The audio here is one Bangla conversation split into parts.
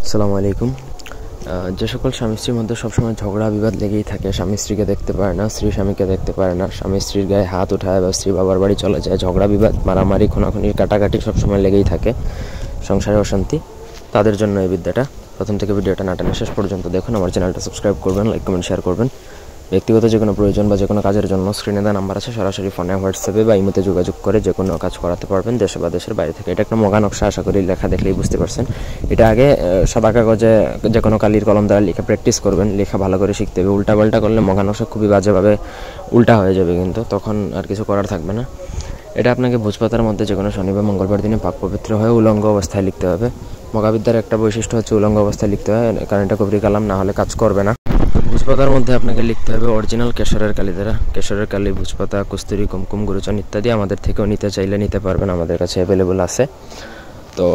আসসালামু আলাইকুম। যে সকল স্বামী স্ত্রীর মধ্যে সবসময় ঝগড়া বিবাদ লেগেই থাকে, স্বামী স্ত্রীকে দেখতে পারে না, স্ত্রী স্বামীকে দেখতে পারে না, স্বামী স্ত্রীর গায়ে হাত উঠায় বা স্ত্রী বাবার বাড়ি চলে যায়, ঝগড়া বিবাদ মারামারি খুনাখুনি কাটাকাটি সবসময় লেগেই থাকে, সংসারে অশান্তি, তাদের জন্য এই বিদ্যাটা। প্রথম থেকে ভিডিওটা না টেনে শেষ পর্যন্ত দেখুন। আমার চ্যানেলটা সাবস্ক্রাইব করবেন, লাইক কমেন্ট শেয়ার করবেন। ব্যক্তিগত যে কোনো প্রয়োজন বা যে কোনো কাজের জন্য স্ক্রিনে দেওয়া নাম্বার আছে, সরাসরি ফোনে, হোয়াটসঅ্যাপে বা ইমোতে যোগাযোগ করে যে কোনো কাজ করাতে পারবেন, দেশে বা দেশের বাইরে থেকে। এটা একটা মগা নকশা, আশা করি লেখা দেখলেই বুঝতে পারছেন। এটা আগে সাদা কাগজে যে কোনো কালির কলম দ্বারা লেখা প্র্যাকটিস করবেন, লেখা ভালো করে শিখতে হবে। উল্টাপাল্টা করলে মগা নকশা খুবই বাজেভাবে উল্টা হয়ে যাবে, কিন্তু তখন আর কিছু করার থাকবে না। এটা আপনাকে ভোজপাতার মধ্যে যে কোনো শনি বা মঙ্গলবার দিনে পাক পবিত্র হয়ে উলঙ্গ অবস্থায় লিখতে হবে। মগাবিদ্যার একটা বৈশিষ্ট্য হচ্ছে উলঙ্গ অবস্থায় লিখতে হয়, কারণ এটা কবরি কালাম, না হলে কাজ করবে না। ভোজপাতার মধ্যে আপনাকে লিখতে হবে অরিজিনাল কেশরের কালি দ্বারা। কেশরের কালি, ভোজপাতা, কস্তুরি, কুমকুম, গুরুচন ইত্যাদি আমাদের থেকেও নিতে চাইলে নিতে পারবেন, আমাদের কাছে অ্যাভেলেবল আছে। তো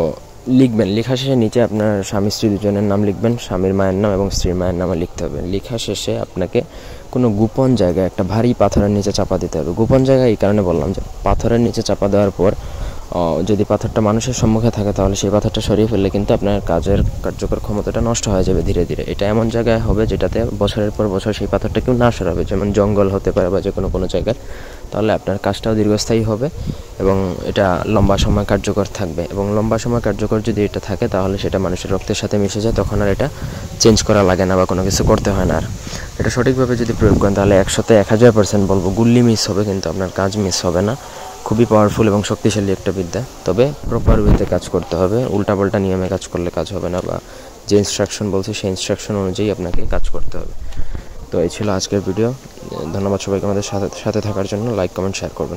লিখবেন, লেখা শেষে নিচে আপনার স্বামী স্ত্রী দুজনের নাম লিখবেন, স্বামীর মায়ের নাম এবং স্ত্রীর মায়ের নামে লিখতে হবে। লেখা শেষে আপনাকে কোনো গোপন জায়গায় একটা ভারী পাথরের নিচে চাপা দিতে হবে। গোপন জায়গায় এই কারণে বললাম যে পাথরের নিচে চাপা দেওয়ার পর যদি পাথরটা মানুষের সম্মুখে থাকে, তাহলে সেই পাথরটা সরিয়ে ফেললে কিন্তু আপনার কাজের কার্যকর ক্ষমতাটা নষ্ট হয়ে যাবে ধীরে ধীরে। এটা এমন জায়গায় হবে যেটাতে বছরের পর বছর সেই পাথরটা কেউ না সরাবে, যেমন জঙ্গল হতে পারে বা যে কোনো জায়গায়। তাহলে আপনার কাজটাও দীর্ঘস্থায়ী হবে এবং এটা লম্বা সময় কার্যকর থাকবে। এবং লম্বা সময় কার্যকর যদি এটা থাকে, তাহলে সেটা মানুষের রক্তের সাথে মিশে যায়, তখন আর এটা চেঞ্জ করা লাগে না বা কোনো কিছু করতে হয় না। আর এটা সঠিকভাবে যদি প্রয়োগ করেন, তাহলে 100% বলবো গুল্লি মিস হবে, কিন্তু আপনার কাজ মিস হবে না। খুবই পাওয়ারফুল এবং শক্তিশালী একটা বিদ্যা, তবে প্রপার ওয়েতে কাজ করতে হবে। উল্টাপাল্টা নিয়মে কাজ করলে কাজ হবে না, বা যে ইনস্ট্রাকশন বলছে সেই ইনস্ট্রাকশন অনুযায়ী আপনাকে কাজ করতে হবে। তো এই ছিল আজকের ভিডিও। ধন্যবাদ সবাইকে আমাদের সাথে থাকার জন্য। লাইক কমেন্ট শেয়ার করবেন।